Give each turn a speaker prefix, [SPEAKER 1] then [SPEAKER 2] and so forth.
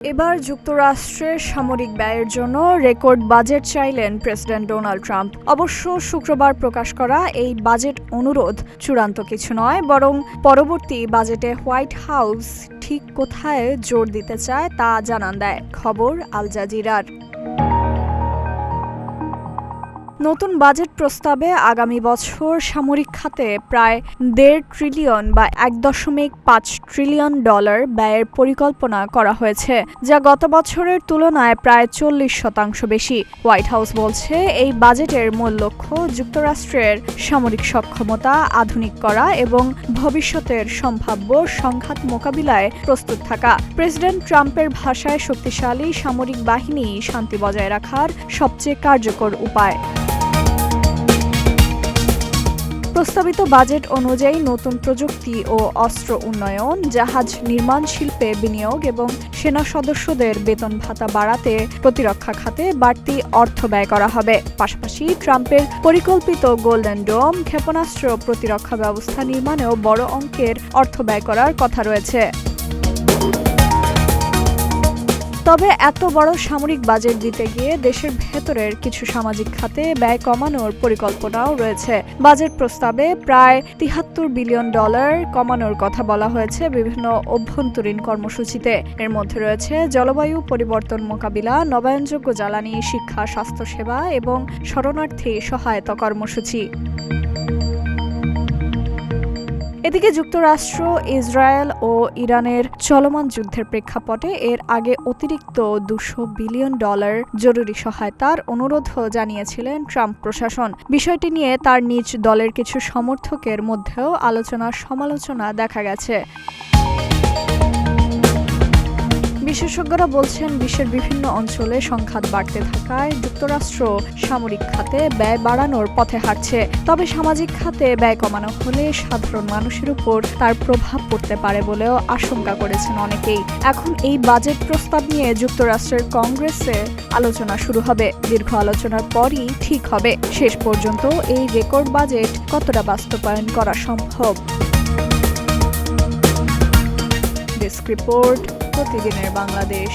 [SPEAKER 1] এবার যুক্তরাষ্ট্রের সামরিক ব্যয়ের জন্য রেকর্ড বাজেট চাইলেন প্রেসিডেন্ট ডোনাল্ড ট্রাম্প। অবশ্য শুক্রবার প্রকাশ করা এই বাজেট অনুরোধ চূড়ান্ত কিছু নয়, বরং পরবর্তী বাজেটে হোয়াইট হাউস ঠিক কোথায় জোর দিতে চায় তা জানান দেয়। খবর আল জাজিরার। নতুন বাজেট প্রস্তাবে আগামী বছর সামরিক খাতে প্রায় $1.5 ট্রিলিয়ন বা $1.5 ট্রিলিয়ন ব্যয়ের পরিকল্পনা করা হয়েছে, যা গত বছরের তুলনায় প্রায় 40% বেশি। হোয়াইট হাউস বলছে, এই বাজেটের মূল লক্ষ্য যুক্তরাষ্ট্রের সামরিক সক্ষমতা আধুনিক করা এবং ভবিষ্যতের সম্ভাব্য সংঘাত মোকাবিলায় প্রস্তুত থাকা। প্রেসিডেন্ট ট্রাম্পের ভাষায়, শক্তিশালী সামরিক বাহিনী শান্তি বজায় রাখার সবচেয়ে কার্যকর উপায়। প্রস্তাবিত বাজেট অনুযায়ী নতুন প্রযুক্তি ও অস্ত্র উন্নয়ন, জাহাজ নির্মাণ শিল্পে বিনিয়োগ এবং সেনা সদস্যদের বেতন ভাতা বাড়াতে প্রতিরক্ষা খাতে বাড়তি অর্থ ব্যয় করা হবে। পাশাপাশি ট্রাম্পের পরিকল্পিত গোল্ডেন ডোম ক্ষেপণাস্ত্র প্রতিরক্ষা ব্যবস্থা নির্মাণেও বড় অঙ্কের অর্থ ব্যয় করার কথা রয়েছে। তবে এত বড় সামরিক বাজেট দিতে গিয়ে দেশের ভেতরের কিছু সামাজিক খাতে ব্যয় কমানোর পরিকল্পনাও রয়েছে। বাজেট প্রস্তাবে প্রায় $73 বিলিয়ন কমানোর কথা বলা হয়েছে বিভিন্ন অভ্যন্তরীণ কর্মসূচিতে। এর মধ্যে রয়েছে জলবায়ু পরিবর্তন মোকাবিলা, নবায়নযোগ্য জ্বালানি, শিক্ষা, স্বাস্থ্যসেবা এবং শরণার্থী সহায়তা কর্মসূচি। এদিকে যুক্তরাষ্ট্র, ইসরায়েল ও ইরানের চলমান যুদ্ধের প্রেক্ষাপটে এর আগে অতিরিক্ত $200 বিলিয়ন জরুরি সহায়তার অনুরোধও জানিয়েছিলেন ট্রাম্প প্রশাসন। বিষয়টি নিয়ে তার নিজ দলের কিছু সমর্থকের মধ্যেও সমালোচনা দেখা গেছে। বিশেষজ্ঞরা বলছেন, বিশ্বের বিভিন্ন অঞ্চলে সংঘাত বাড়তে থাকায় যুক্তরাষ্ট্র সামরিক খাতে ব্যয় বাড়ানোর পথে হাঁটছে। তবে সামাজিক খাতে ব্যয় কমানো হলে সাধারণ মানুষের উপর তার প্রভাব পড়তে পারে বলেও আশঙ্কা করেছেন অনেকেই। এখন এই বাজেট প্রস্তাব নিয়ে যুক্তরাষ্ট্রের কংগ্রেসে আলোচনা শুরু হবে। দীর্ঘ আলোচনার পরই ঠিক হবে শেষ পর্যন্ত এই রেকর্ড বাজেট কতটা বাস্তবায়ন করা সম্ভব। ডেস্ক রিপোর্ট, প্রতিদিনের বাংলাদেশ।